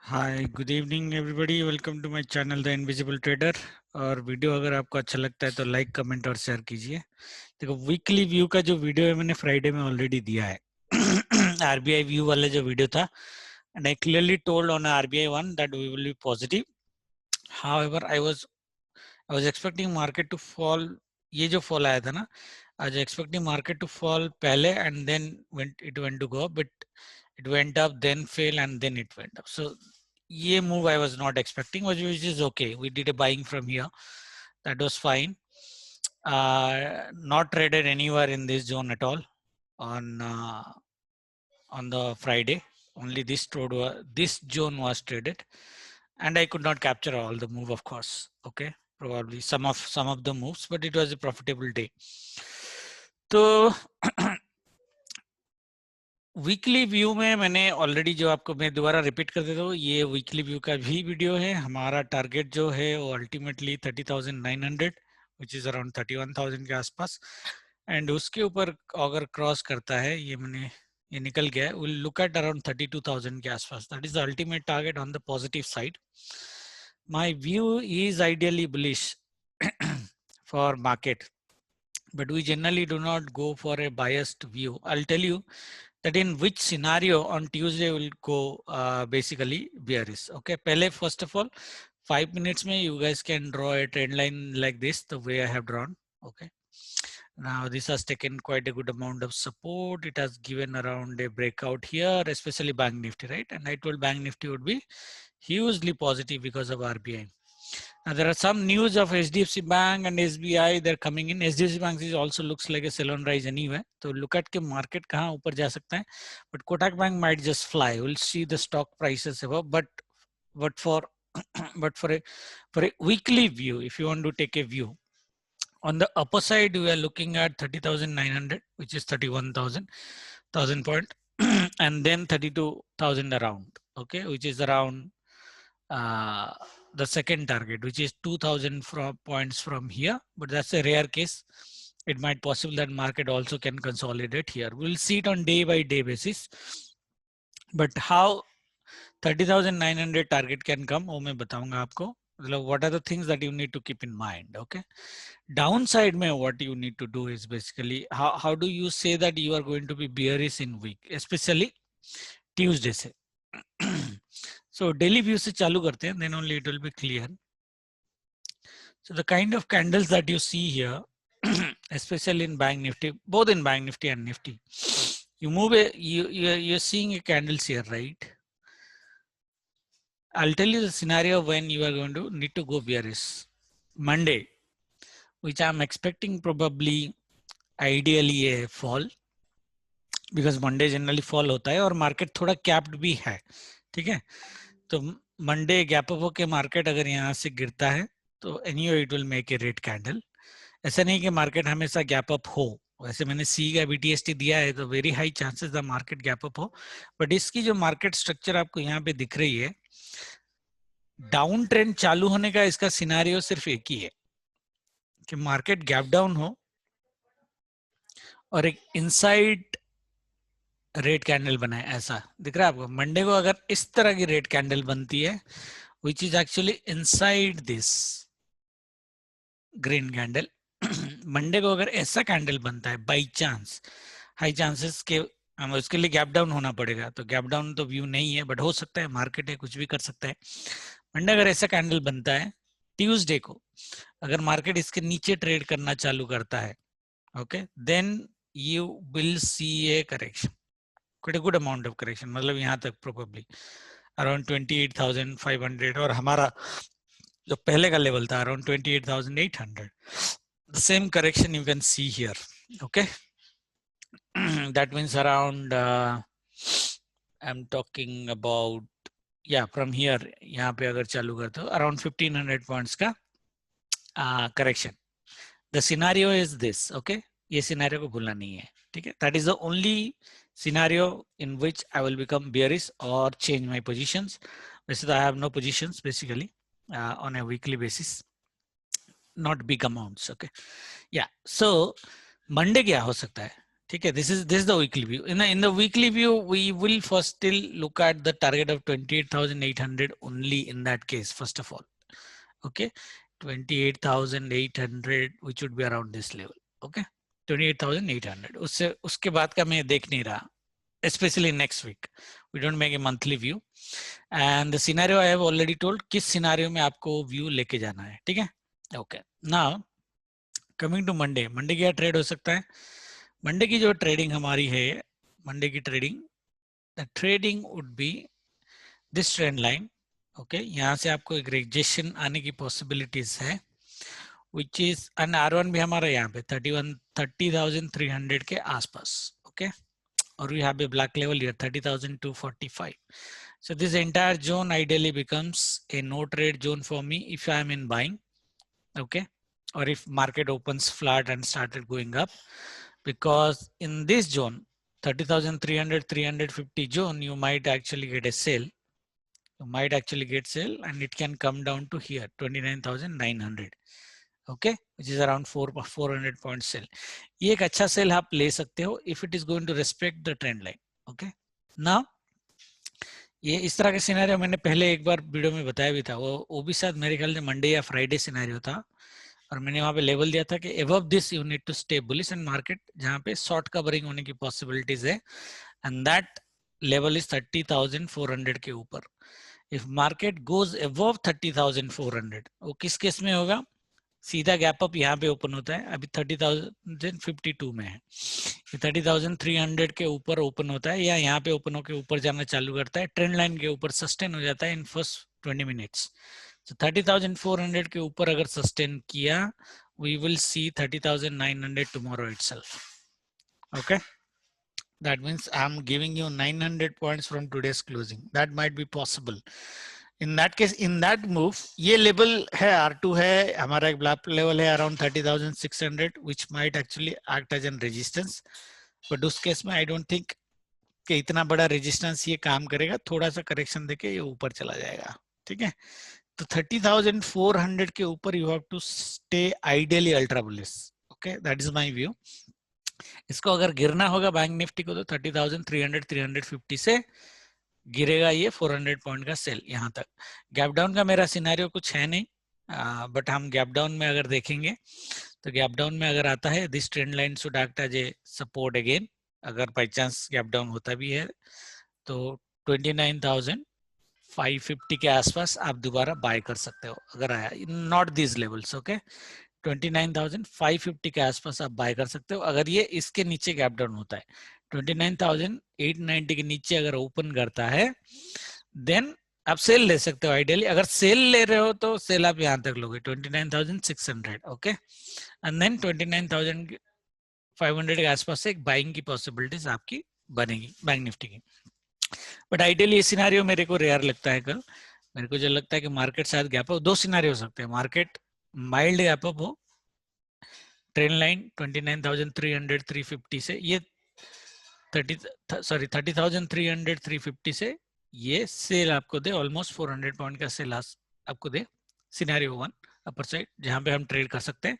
Hi good evening everybody, welcome to my channel the invisible trader. और video अगर आपको अच्छा लगता है तो लाइक कमेंट और शेयर कीजिए। देखो, वीकली व्यू का जो वीडियो है मैंने फ्राइडे में ऑलरेडी दिया है। आरबीआई व्यू वाला जो वीडियो था, and I clearly told on RBI one that we will be positive. However I was expecting market to fall. ये जो फॉल आया था ना, I was expecting market to fall पहले and then it went to go, but it went up, then fell, and then it went up. So ye move I was not expecting, which is okay. We did a buying from here, that was fine. Not traded anywhere in this zone at all on the Friday. Only this zone was traded, and I could not capture all the move, of course. Okay, probably some of the moves, but it was a profitable day. So weekly view में मैंने already, जो आपको मैं दोबारा repeat कर देता हूँ, ये वीकली व्यू का भी वीडियो है। हमारा टारगेट जो है वो अल्टीमेटली 30,900, विच इज अराउंड 31,000 के आसपास। एंड उसके ऊपर अगर क्रॉस करता है, ये निकल गया है, विल लुक एट अराउंड 32,000 के आसपास। That is the ultimate target on the positive side. My view is ideally bullish for market, but we generally do not go for a biased view. I'll tell you that in which scenario on Tuesday will go basically bearish. Okay, pehle first of all 5 minutes mein you guys can draw a trend line like this, the way I have drawn. Okay, now this has taken quite a good amount of support. It has given around a breakout here, especially Bank Nifty, right? And I told Bank Nifty would be hugely positive because of RBI. Now there are some news of HDFC Bank and SBI. They're coming in. HDFC Bank is also looks like a sell on rise anyway. So look at के market कहाँ ऊपर जा सकता है. But Kotak Bank might just fly. We'll see the stock prices above. But for for a weekly view, if you want to take a view, on the upper side we are looking at 30,900, which is 31,000 point, and then 32,000 around. Okay, which is around the second target, which is 2,000 points from here, but that's a rare case. It might possible that market also can consolidate here. We'll see it on day by day basis, but how 30,900 target can come, वो मैं बताऊंगा आपको. What are the things that you need to keep in mind? Okay, downside में what you need to do is basically how do you say that you are going to be bearish in week, especially Tuesday से. So daily view से चालू करते हैं, then only it will be clear. So the kind of candles that you see here, especially in Bank Nifty, both in Bank Nifty and Nifty, you're seeing a candles here, right? I'll tell you the scenario when you are going to need to go bearish. Monday, which I'm expecting probably ideally a fall, because Monday generally fall होता है और market थोड़ा capped भी है, ठीक है? तो Monday gap up होके market अगर यहाँ से गिरता है तो anyway it will make a red candle. ऐसा नहीं कि मार्केट हमेशा गैप अप हो, वैसे मैंने सी का बीटीएसटी दिया है तो very high chances the market gap up हो, बट इसकी जो मार्केट स्ट्रक्चर आपको यहाँ पे दिख रही है, डाउन ट्रेंड चालू होने का इसका सिनारियो सिर्फ एक ही है कि मार्केट गैप डाउन हो और एक इनसाइड रेड कैंडल बनाए, ऐसा दिख रहा है आपको. मंडे को अगर इस तरह की रेड कैंडल बनती है, which is actually inside this green candle, Monday को अगर ऐसा कैंडल बनता है बाई चांस, हाई चांसेस के हम उसके लिए गैप डाउन होना पड़ेगा. तो गैप डाउन तो व्यू नहीं है, बट हो सकता है, मार्केट है, कुछ भी कर सकता है. मंडे अगर ऐसा कैंडल बनता है, ट्यूसडे को अगर मार्केट इसके नीचे ट्रेड करना चालू करता है, okay, then you will see a correction, quite a good amount of correction. मतलब यहाँ तक probably around 28,500, और हमारा जो पहले का लेवल था around 28,800. The same correction you can see here. Okay. That means around I'm talking about, yeah, from here यहाँ पे अगर चालू करते हो around 1,500 points का correction. The scenario is this. Okay, ये scenario को भूलना नहीं है, ठीक है? That is the only scenario in which I will become bearish or change my positions. वैसे तो I have no positions basically on a weekly basis, not big amounts. Okay, yeah. So Monday क्या हो सकता है? ठीक है, this is the weekly view. In the weekly view, we will first still look at the target of 28,800 only in that case, first of all. Okay, 28,800, which would be around this level. Okay, 28,800. उसके बाद का मैं देख नहीं रहा, especially next week. We don't make a monthly view. And the scenario I have already told, किस scenario में आपको view लेके जाना है, ठीक है? Okay. Now coming to Monday. Monday क्या trade हो सकता है? मंडे की जो ट्रेडिंग हमारी है, मंडे की trading, the trading would be this trend line. Okay, यहाँ से आपको एक रिजेक्शन आने की पॉसिबिलिटीज है, विच इज एन R1 भी हमारा यहाँ पे 30,300 के आसपास. ओके, और we have a black level here 30,245. So this entire zone ideally becomes a no trade zone for me if I am in buying. Okay, or if market opens flat and started going up. Because in this zone 30,300 350 zone, you might actually get a sell. You might actually get sell and it can come down to here 29,900. Okay, which is around 400 point sell. ये एक अच्छा sell आप ले सकते हो if it is going to respect the trend line. Okay, now ये इस तरह का सिनेरियो मैंने पहले एक बार वीडियो में बताया भी था, वो भी शायद मेरे ख्याल से मंडे या फ्राइडे सिनेरियो था, और मैंने वहां पे लेवल दिया था कि above this you need to stay bullish and market जहां पे शॉर्ट कवरिंग होने की पॉसिबिलिटीज है, and that level is 30,400 के ऊपर. if market goes above 30,400, वो किस केस में होगा? सीधा गैप अप यहाँ पे ओपन होता है, अभी 30,052 में है, 30,300 के ऊपर ओपन होता है या यहाँ पे ओपन होकर ऊपर जाना चालू करता है, ट्रेंड लाइन के ऊपर सस्टेन हो जाता है इन फर्स्ट 20 मिनट्स. So 30,400 के ऊपर अगर सस्टेन किया, we will see 30,900 tomorrow itself. Okay, that means I'm giving you 900 points from today's closing. That might be possible. In that case, in that move, ये level है R2 है, हमारा एक black level है around 30,600, which might actually act as an resistance. But उस case में I don't think कि इतना बड़ा रेजिस्टेंस ये काम करेगा, थोड़ा सा करेक्शन देके ये ऊपर चला जाएगा. ठीक है, तो 30,400 के ऊपर you have to stay ideally ultra bullish. Okay, that is my view. इसको अगर गिरना होगा बैंक निफ्टी को तो 30,300 350 से गिरेगा ये 400 पॉइंट का सेल यहाँ तक. गैप डाउन का मेरा सिनेरियो कुछ है नहीं, बट हम गैप डाउन में अगर देखेंगे तो गैप डाउन में अगर आता है this trend line should act as a support again. अगर बाई चांस गैप डाउन होता भी है तो 29,550 के आसपास आप दोबारा बाय कर सकते हो अगर आया, नॉट दिस लेवल्स. ओके, 29,550 के आसपास आप बाय कर सकते हो अगर ये इसके नीचे गैप डाउन होता है. 29,890 के नीचे अगर ओपन करता है देन आप सेल ले सकते हो आइडियली. अगर सेल ले रहे हो तो सेल आप यहां तक लोगे 29,600. ओके, एंड देन 29,500 के आसपास से एक बाइंग की पॉसिबिलिटीज आपकी बनेगी बैंक निफ्टी की. बट आइडियली ये सिनेरियो मेरे को रेयर लगता है. कल मेरे को जो लगता है कि मार्केट शायद गैप अप, दो सिनेरियो हो सकते हैं. मार्केट माइल्ड गैप अप हो, ट्रेंड लाइन 29,300 350 से ये 30,300 350 से ये सेल आपको दे, ऑलमोस्ट 400 पॉइंट का सेल आपको दे. सिनेरियो 1 अपर साइड जहां पे हम ट्रेड कर सकते हैं.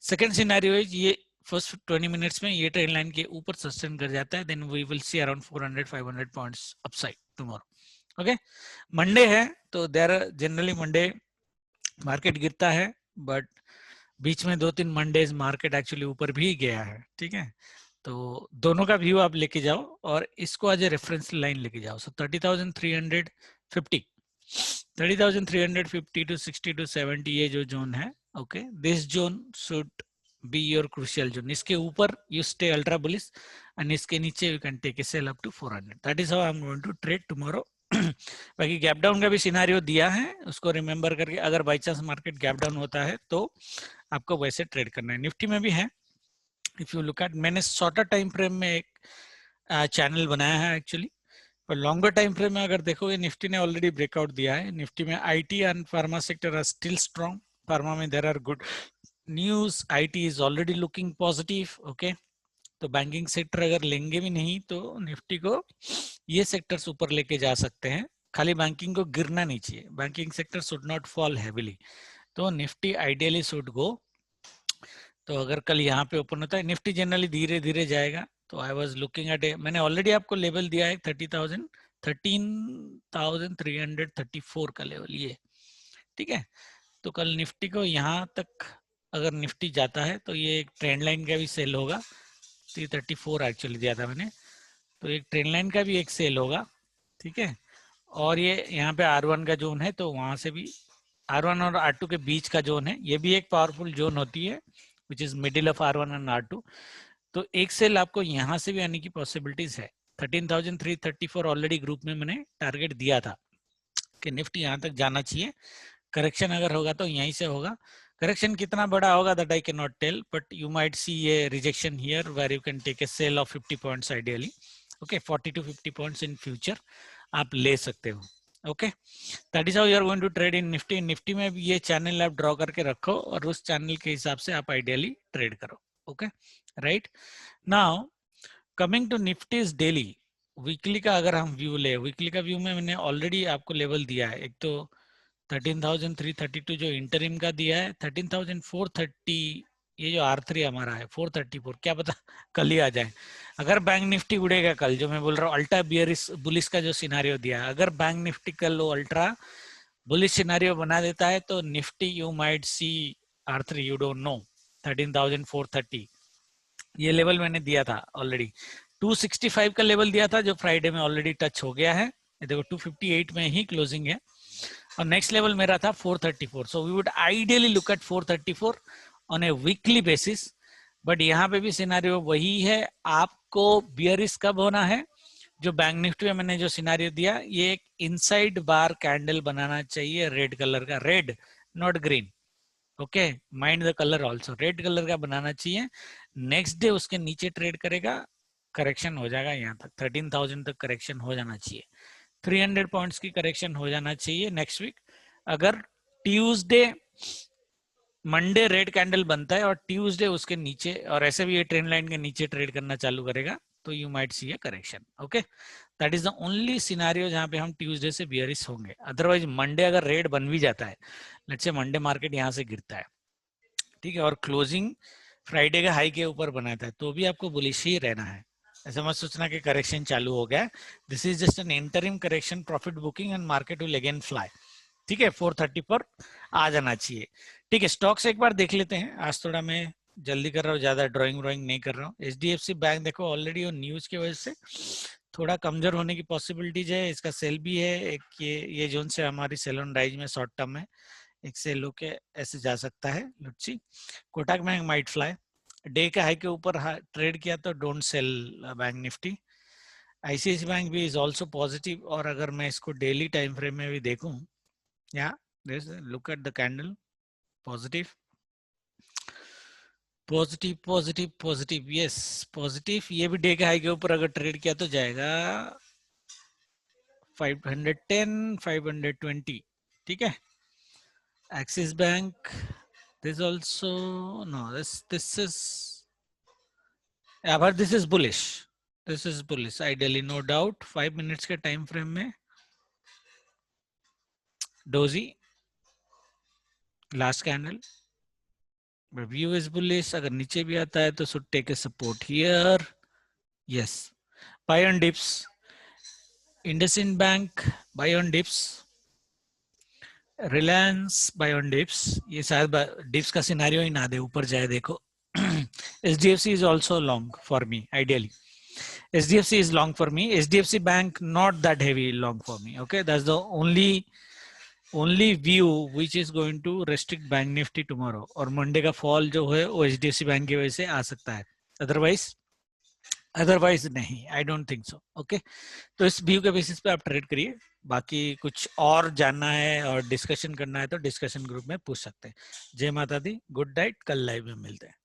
सेकंड सिनेरियो है ये फर्स्ट 20 मिनट्स में ये ट्रेंड लाइन के ऊपर सस्टेन कर जाता है, then we will see around 400-500 points upside tomorrow. Okay, Monday है तो देयर जनरली मंडे मार्केट गिरता है, बट बीच में 2-3 मंडेज मार्केट एक्चुअली ऊपर भी गया है. ठीक है, तो दोनों का व्यू आप लेके जाओ और इसको एज ए रेफरेंस लाइन लेके जाओ. सो 30,350 to 60 to 70 ये जो जोन है, okay, this zone should be your crucial zone. इसके ऊपर you stay ultra bullish and इसके नीचे you can take a sell up to 400. That is how I am going to trade tomorrow. बाकी gap down का भी scenario दिया है, उसको रिमेंबर करके अगर by chance market gap down होता है तो आपको वैसे ट्रेड करना है. निफ्टी में भी है. इफ यू लुक एट, मैंने शॉर्टर टाइम फ्रेम में एक चैनल बनाया है एक्चुअली, पर लॉन्गर टाइम फ्रेम में अगर देखोगे निफ्टी ने ऑलरेडी ब्रेकआउट दिया है. निफ्टी में IT and pharma sector are still strong. Pharma में there are good news, IT is already looking positive. Okay, तो बैंकिंग सेक्टर अगर लेंगे भी नहीं तो निफ्टी को ये सेक्टर्स ऊपर लेके जा सकते हैं. खाली बैंकिंग को गिरना नहीं चाहिए, banking sector should not fall heavily. तो निफ्टी आइडियली शुड गो. तो अगर कल यहाँ पे ओपन होता है, निफ्टी जनरली धीरे धीरे जाएगा, तो आई वाज लुकिंग एट, मैंने ऑलरेडी आपको लेवल दिया है 13,334 का लेवल ये, ठीक है। तो कल निफ्टी को यहाँ तक अगर निफ्टी जाता है तो ये एक ट्रेंड लाइन का भी सेल होगा, 334 एक्चुअली दिया था मैंने, तो एक ट्रेंड लाइन का भी एक सेल होगा, ठीक है। और ये यहाँ पे R1 का जोन है, तो वहां से भी R1 और R2 के बीच का जोन है, ये भी एक पावरफुल जोन होती है which is middle of R1 and R2। तो एक सेल आपको यहाँ से भी आने की पॉसिबिलिटीज है। 13,334 ऑलरेडी ग्रुप में मैंने टारगेट दिया था कि निफ्टी यहाँ तक जाना चाहिए, करेक्शन अगर होगा तो यहीं से होगा। करेक्शन कितना बड़ा होगा that I can not tell, but you might see a rejection here where you can take a sell of 50 points ideally, okay 40 to 50 points in future आप ले सकते हो, okay. That is how you are going to trade in Nifty. Nifty में भी ये channel आप draw करके रखो और उस चैनल के हिसाब से आप आइडियली ट्रेड करो, okay right. Now coming to Nifty's daily, weekly का अगर हम व्यू ले, वीकली का व्यू में मैंने ऑलरेडी आपको लेवल दिया है, एक तो 13,332 जो इंटरिम का दिया है, 13,430 ये जो R3 हमारा है 434, क्या पता कल ही आ जाए। अगर बैंक निफ्टी उड़ेगा कल, जो मैं बोल रहा हूँ अल्ट्रा बियरिश बुलिश का जो सिनारियो दिया है, अगर बैंक निफ्टी कल वो अल्ट्रा बुलिश सिनारियो बना देता है तो Nifty you might C R3, you don't know, 13,430 ये लेवल मैंने दिया था ऑलरेडी। 265 का लेवल दिया था जो फ्राइडे में ऑलरेडी टच हो गया है, देखो 258 में ही क्लोजिंग है। और नेक्स्ट लेवल मेरा था 434, so we would ideally look at 434 on a weekly basis. But यहाँ पे भी सिनारियो वही है, आपको बियरिश कब होना है, जो बैंक निफ्टी में मैंने जो सिनारियो दिया, ये एक इनसाइड बार कैंडल बनाना चाहिए रेड कलर का, red not green, okay mind the colour also, red colour का बनाना चाहिए। नेक्स्ट डे उसके नीचे ट्रेड करेगा, करेक्शन हो जाएगा यहाँ तक 13,000 तक करेक्शन हो जाना चाहिए, 300 पॉइंट्स की करेक्शन हो जाना चाहिए नेक्स्ट वीक। अगर ट्यूसडे मंडे रेड कैंडल बनता है और ट्यूसडे उसके नीचे, और ऐसे भी ये ट्रेंड लाइन के नीचे ट्रेड करना चालू करेगा, तो you might see a correction, okay. That is the only scenario जहां पे हम ट्यूसडे से बियरिश होंगे। अदरवाइज मंडे अगर रेड बन भी जाता है, लेट्स से मंडे मार्केट यहाँ से गिरता है, ठीक है, और क्लोजिंग फ्राइडे के हाई के ऊपर बनाता है, तो भी आपको बुलिश ही रहना है। ऐसा मत सोचना कि करेक्शन चालू हो गया, this is just an interim correction, profit booking and market will again fly, ठीक है। 430 पर आ जाना चाहिए, ठीक है। स्टॉक्स एक बार देख लेते हैं, आज थोड़ा मैं जल्दी कर रहा हूँ, ज्यादा ड्राइंग नहीं कर रहा हूँ। HDFC बैंक देखो ऑलरेडी न्यूज की वजह से थोड़ा कमजोर होने की पॉसिबिलिटीज है, इसका सेल भी है एक, ये जोन से हमारी सेल ऑन राइज में शॉर्ट टर्म है, एक सेल होके ऐसे जा सकता है, let's see. Kotak bank might fly, day के हाई के ऊपर ट्रेड किया तो don't sell bank Nifty. ICICI bank भी इज ऑल्सो पॉजिटिव, और अगर मैं इसको डेली टाइम फ्रेम में भी देखूं, या look at the candle, positive positive positive positive, yes positive, ये भी डे के हाई के ऊपर अगर ट्रेड किया तो जाएगा 510 520, ठीक है। Axis Bank, this also no, this is, but this is bullish, this is bullish ideally, no doubt। 5 minutes के टाइम फ्रेम में doji last candle, view is bullish, अगर नीचे भी आता है तो should take a support here, yes. Buy on dips, IndusInd Bank buy on dips, Reliance buy on dips, ये शायद डिप्स का सिनारियो ही ना दे, ऊपर जाए देखो। HDFC is also long for me ideally, HDFC is long for me, HDFC Bank not that heavy long for me, okay, that's the only view which is going to restrict bank Nifty tomorrow, और Monday का fall जो है वो HDFC bank की वजह से आ सकता है, अदरवाइज नहीं, I don't think so, okay. तो इस व्यू के बेसिस पे आप ट्रेड करिए, बाकी कुछ और जानना है और डिस्कशन करना है तो डिस्कशन ग्रुप में पूछ सकते हैं। जय माता दी, गुड नाइट, कल लाइव में मिलते हैं।